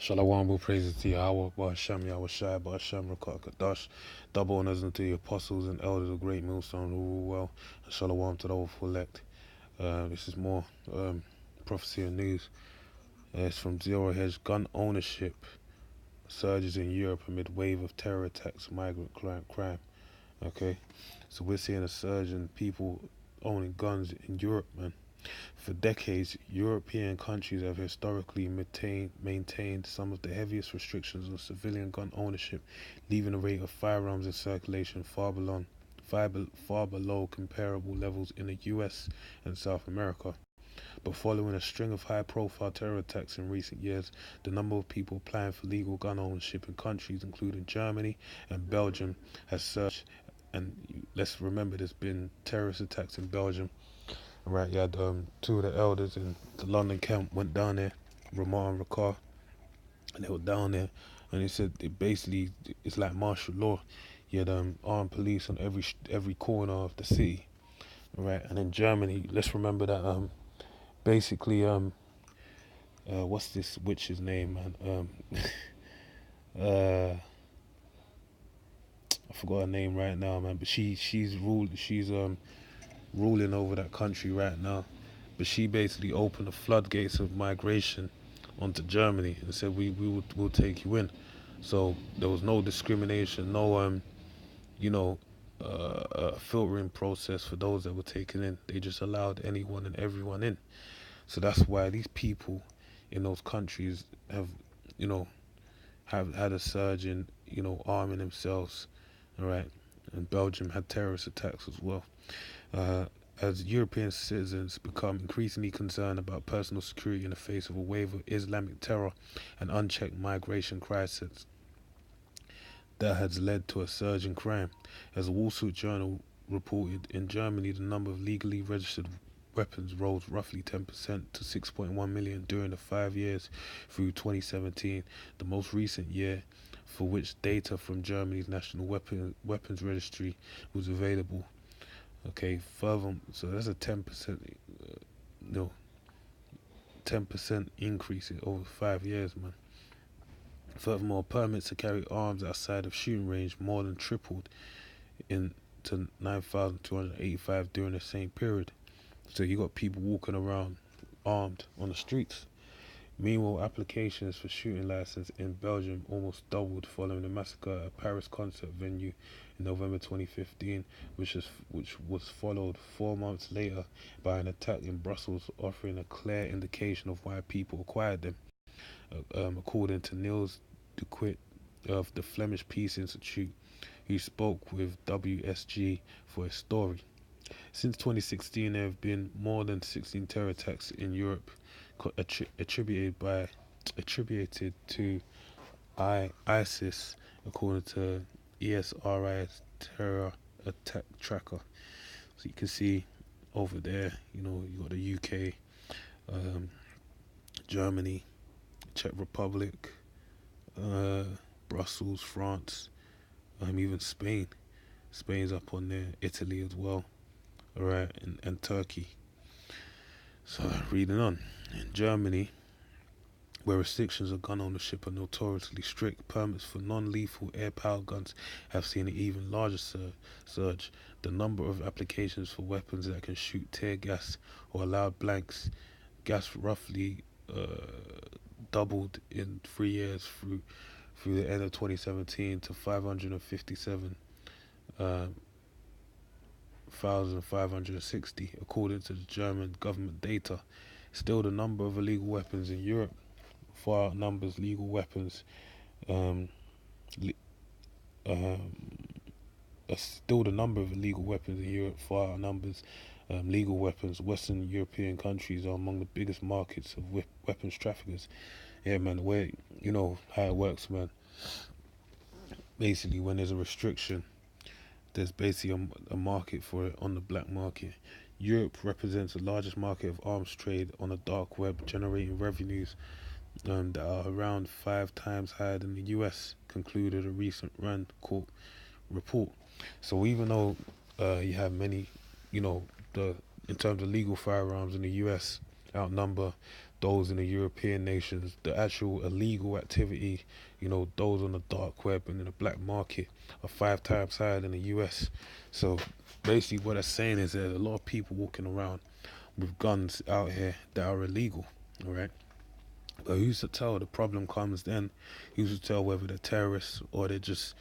Shalom, all praises to Yahweh, Ba'ashem, Yahweh Shai, Ba'ashem, Rakah Kadash, double honors unto the apostles and elders of great millstone who rule well, and Shalom to the whole elect. This is more prophecy and news. It's from Zero Hedge. Gun ownership surges in Europe amid wave of terror attacks, migrant crime. Okay, so we're seeing a surge in people owning guns in Europe, man. For decades, European countries have historically maintained some of the heaviest restrictions on civilian gun ownership, leaving the rate of firearms in circulation far below comparable levels in the US and South America. But following a string of high-profile terror attacks in recent years, the number of people applying for legal gun ownership in countries including Germany and Belgium has surged. And let's remember, there's been terrorist attacks in Belgium. Right, you had two of the elders in the London camp went down there, Ramar and Rakar, and they were down there, and he said it's like martial law. You had armed police on every corner of the city, right? And in Germany, let's remember that basically what's this witch's name, man? I forgot her name right now, man. But she's ruling over that country right now. But she basically opened the floodgates of migration onto Germany and said we'll take you in. So there was no discrimination, no you know filtering process for those that were taken in. They just allowed anyone and everyone in. So that's why these people in those countries have you know have had a surge in arming themselves. All right, and Belgium had terrorist attacks as well. Uh, as European citizens become increasingly concerned about personal security in the face of a wave of Islamic terror and unchecked migration crisis that has led to a surge in crime. As the Wall Street Journal reported, in Germany, the number of legally registered weapons rose roughly 10% to 6.1 million during the 5 years through 2017, the most recent year for which data from Germany's National Weapons Registry was available. Okay, further, so that's a 10%, no, 10% increase in over 5 years, man. Furthermore, permits to carry arms outside of shooting range more than tripled in to 9,285 during the same period. So you got people walking around armed on the streets. Meanwhile, applications for shooting license in Belgium almost doubled following the massacre at a Paris concert venue in November 2015, which was followed 4 months later by an attack in Brussels, offering a clear indication of why people acquired them. According to Niels de Quit of the Flemish Peace Institute, who spoke with WSG for a story. Since 2016, there have been more than 16 terror attacks in Europe attributed to ISIS, according to ESRI's terror attack tracker. So you can see over there, you got the UK, Germany, Czech Republic, Brussels, France, even Spain. Spain's up on there, Italy as well, alright, and Turkey. So reading on, in Germany, where restrictions on gun ownership are notoriously strict, permits for non-lethal air-powered guns have seen an even larger surge. The number of applications for weapons that can shoot tear gas or loud blanks gas roughly doubled in 3 years through the end of 2017 to 557. 1,560, according to the German government data. Still, the number of illegal weapons in Europe far outnumbers legal weapons. Um, um, Still, the number of illegal weapons in Europe far outnumbers legal weapons. Western European countries are among the biggest markets of weapons traffickers. Yeah, man, where you know how it works, man. Basically, when there's a restriction, there's basically a market for it on the black market. Europe represents the largest market of arms trade on the dark web, generating revenues that are around 5 times higher than the US, concluded a recent Rand Corp report. So even though you have many, the in terms of legal firearms in the US outnumber those in the European nations. The actual illegal activity, those on the dark web and in the black market are 5 times higher than the US. So basically what I'm saying is there's a lot of people walking around with guns out here that are illegal, all right? But who's to tell? The problem comes then. Who's to tell whether they're terrorists or they're just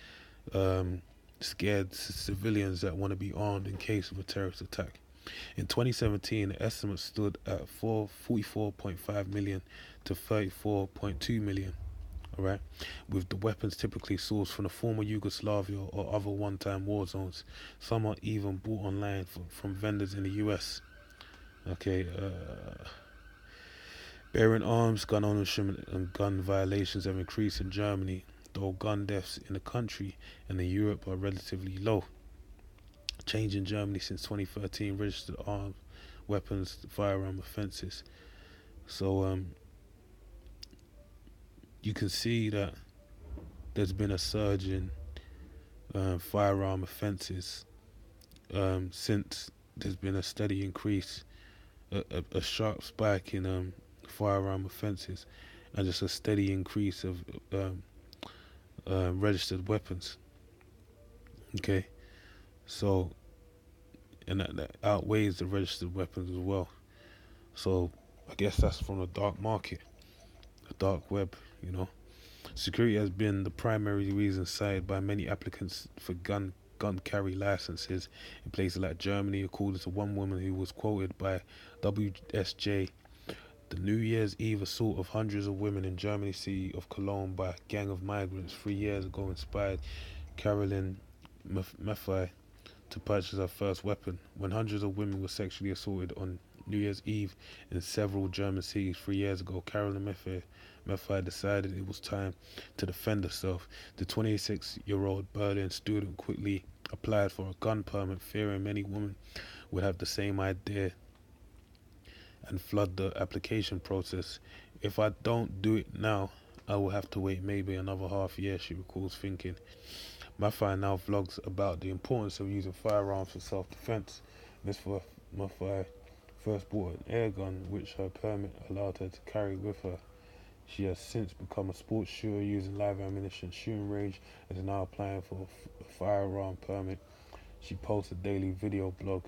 um, scared civilians that want to be armed in case of a terrorist attack? In 2017, the estimate stood at 44.5 million to 34.2 million. All right, with the weapons typically sourced from the former Yugoslavia or other one-time war zones. Some are even bought online from vendors in the U.S. Okay, bearing arms, gun ownership, and gun violations have increased in Germany, though gun deaths in the country and in Europe are relatively low. Change in Germany since 2013 registered arms, weapons, firearm offences. So you can see that there's been a surge in firearm offences since there's been a steady increase, a sharp spike in firearm offences, and just a steady increase of registered weapons. Okay, so and that outweighs the registered weapons as well. So I guess that's from the dark market, the dark web. Security has been the primary reason cited by many applicants for gun carry licenses in places like Germany, according to one woman who was quoted by WSJ. The New Year's Eve assault of hundreds of women in Germany's city of Cologne by a gang of migrants 3 years ago inspired Carolyn Maffei to purchase her first weapon. When hundreds of women were sexually assaulted on New Year's Eve in several German cities 3 years ago, Carolyn Maffei decided it was time to defend herself. The 26-year-old Berlin student quickly applied for a gun permit, fearing many women would have the same idea and flood the application process. If I don't do it now, I will have to wait maybe another half year, she recalls thinking. Maffei now vlogs about the importance of using firearms for self-defense. Ms. Maffei first bought an air gun, which her permit allowed her to carry with her. She has since become a sports shooter using live ammunition shooting range and is now applying for a firearm permit. She posts a daily video blog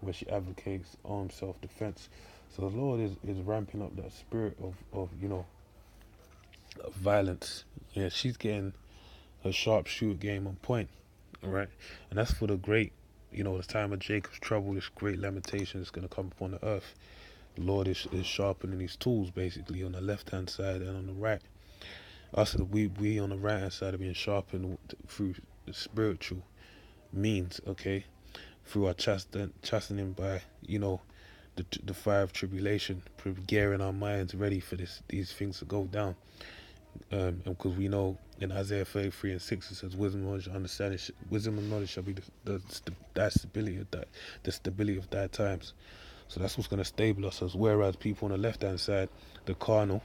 where she advocates armed self-defense. So the Lord is ramping up that spirit of of violence. Yeah, she's getting her sharpshooter game on point, all right? And that's for the the time of Jacob's trouble, this great lamentation is going to come upon the earth. The Lord is sharpening his tools, basically, on the left-hand side and on the right. Us, we on the right-hand side are being sharpened through the spiritual means, okay? Through our chastening by, the fire of tribulation, gearing our minds ready for these things to go down. And because we know in Isaiah 33:6 it says, "Wisdom and knowledge, understanding, wisdom and knowledge shall be the stability of thy times." So that's what's going to stabilize us. Whereas people on the left-hand side, the carnal,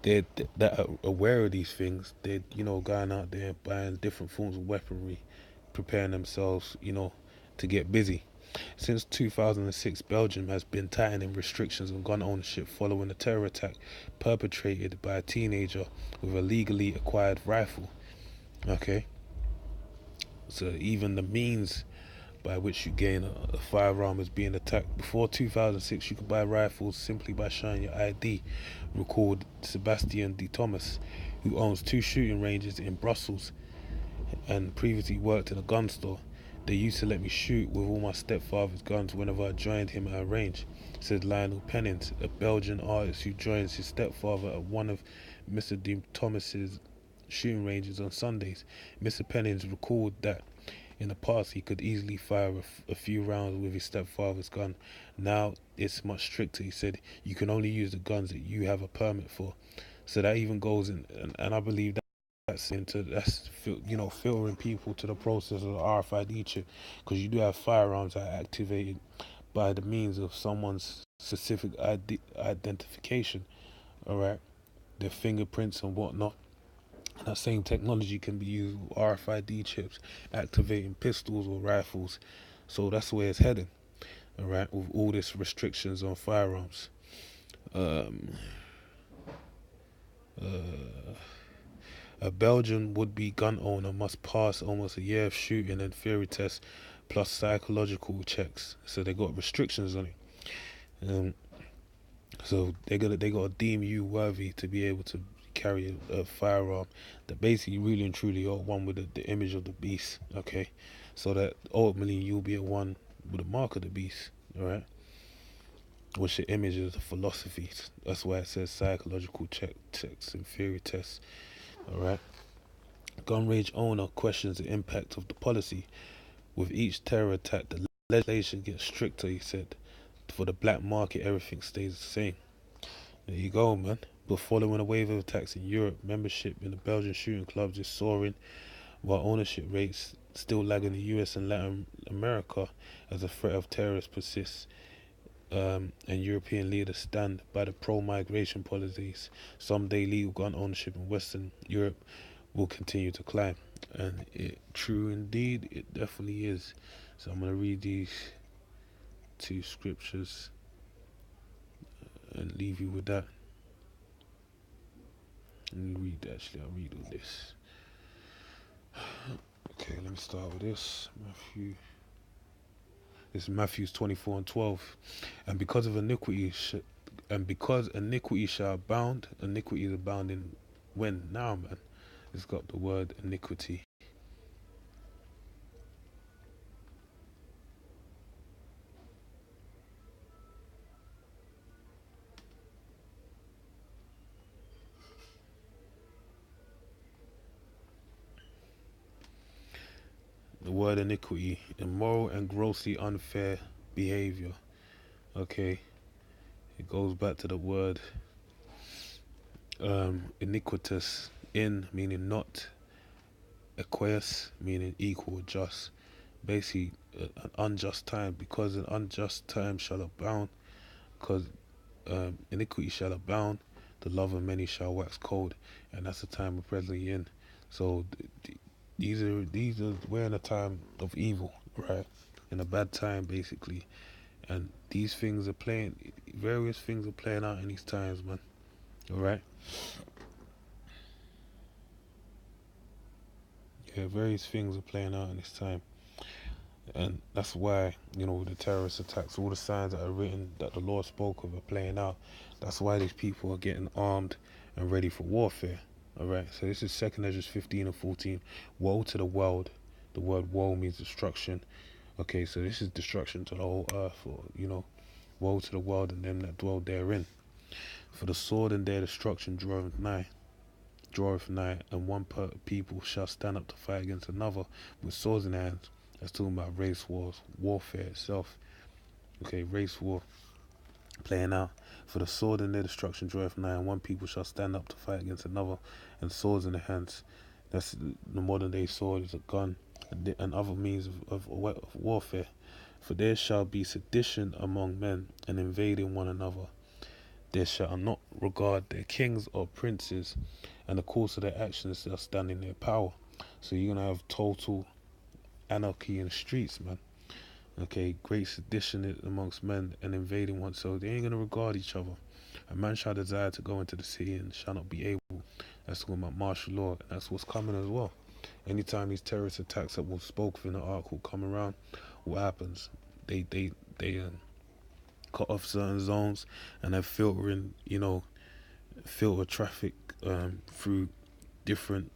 they're that are aware of these things. They're going out there buying different forms of weaponry, preparing themselves, to get busy. Since 2006, Belgium has been tightening restrictions on gun ownership following a terror attack perpetrated by a teenager with a legally acquired rifle. Okay, so even the means by which you gain a firearm is being attacked. Before 2006, you could buy rifles simply by showing your ID, recalled Sebastian de Thomas, who owns 2 shooting ranges in Brussels and previously worked in a gun store. They used to let me shoot with all my stepfather's guns whenever I joined him at a range, said Lionel Pennins, a Belgian artist who joins his stepfather at one of Mr. de Thomas's shooting ranges on Sundays. Mr. Pennins recalled that in the past he could easily fire a few rounds with his stepfather's gun. Now it's much stricter. He said you can only use the guns that you have a permit for. So that even goes in, and I believe that's filtering people to the process of the RFID chip, because you do have firearms that are activated by the means of someone's specific identification, all right, their fingerprints and whatnot. And that same technology can be used with RFID chips, activating pistols or rifles. So that's where it's heading, all right, with all these restrictions on firearms. Um, uh, a Belgian would-be gun owner must pass almost a year of shooting and theory tests, plus psychological checks. So they got restrictions on it. So they gotta deem you worthy to be able to carry a firearm that basically really and truly are one with the image of the beast. Okay, so that ultimately you'll be a one with the mark of the beast. All right, which the image is the philosophies. That's why it says psychological checks and theory tests. All right. Gun range owner questions the impact of the policy. With each terror attack, the legislation gets stricter. He said, for the black market, everything stays the same. There you go, man. But following a wave of attacks in Europe, membership in the Belgian shooting clubs is soaring, while ownership rates still lag in the US and Latin America as the threat of terrorists persists. And European leaders stand by the pro-migration policies. Someday legal gun ownership in Western Europe will continue to climb. And true indeed, it definitely is. So I'm going to read these two scriptures and leave you with that. Let me read, actually, I'll read all this. Okay, let me start with this. This is Matthew 24 and 12. And because of iniquity, and because iniquity shall abound, iniquity is abounding when? Now, man. It's got the word iniquity. The word iniquity, immoral and grossly unfair behavior. Okay, it goes back to the word iniquitous, in meaning not, equus meaning equal, just. Basically, an unjust time, because an unjust time shall abound, because iniquity shall abound, the love of many shall wax cold, and that's the time we're presently in. So these are we're in a time of evil, right? In a bad time, basically, and these things are playing. Various things are playing out in these times, man. All right. Yeah, various things are playing out in this time, and that's why with the terrorist attacks, all the signs that are written that the Lord spoke of are playing out. That's why these people are getting armed and ready for warfare. All right. So this is Second Ezra 15 and 14. Woe to the world. The word woe means destruction. Okay, so this is destruction to the whole earth, or woe to the world and them that dwell therein. For the sword and their destruction draweth nigh, and one people shall stand up to fight against another with swords in their hands. That's talking about race wars, warfare itself. Okay, race war playing out. For the sword and their destruction draweth nigh, and one people shall stand up to fight against another, and swords in their hands. That's the modern day sword is a gun, and other means of warfare. For there shall be sedition among men, and invading one another. They shall not regard their kings or princes, and the course of their actions shall stand in their power. So you're gonna have total anarchy in the streets, man. Okay, great sedition amongst men and invading one, so they ain't gonna regard each other. A man shall desire to go into the city and shall not be able. That's talking about martial law, and that's what's coming as well. Anytime these terrorist attacks that was spoken in the article come around, what happens? They cut off certain zones, and they're filtering, filter traffic through different,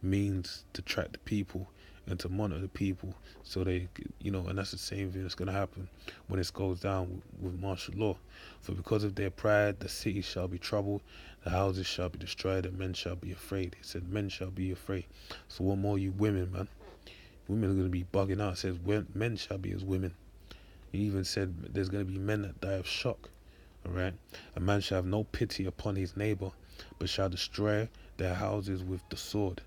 means to track the people and to monitor the people, so they, and that's the same thing that's going to happen when this goes down with martial law. For because of their pride, the city shall be troubled, the houses shall be destroyed, and men shall be afraid. It said men shall be afraid. So what more you women, man? Women are going to be bugging out. It says men shall be as women. He even said there's going to be men that die of shock. All right. A man shall have no pity upon his neighbor, but shall destroy their houses with the sword,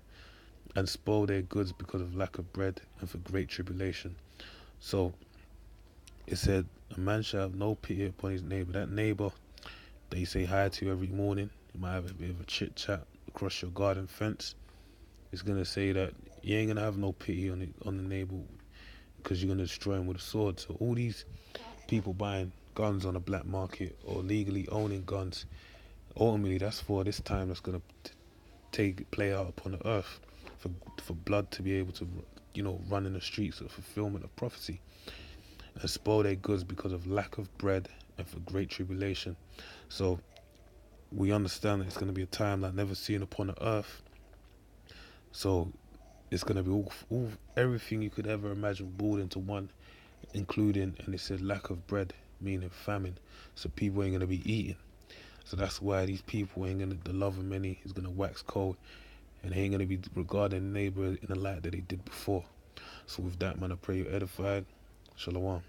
and spoil their goods because of lack of bread and for great tribulation. So it said a man shall have no pity upon his neighbor. That neighbor that you say hi to every morning, you might have a bit of a chit chat across your garden fence. It's gonna say that you ain't gonna have no pity on the neighbor, because you're gonna destroy him with a sword. So all these people buying guns on the black market or legally owning guns. Ultimately, that's for this time that's gonna take play out upon the earth, for blood to be able to, run in the streets of fulfillment of prophecy, and spoil their goods because of lack of bread and for great tribulation. So we understand that it's gonna be a time like never seen upon the earth. So it's gonna be all everything you could ever imagine boiled into one, including, and it said lack of bread, meaning famine. So people ain't gonna be eating. So that's why these people ain't gonna, the love of many is gonna wax cold, and they ain't gonna be regarding neighbor in the light that they did before. So with that, man, I pray you're edified. Shalom.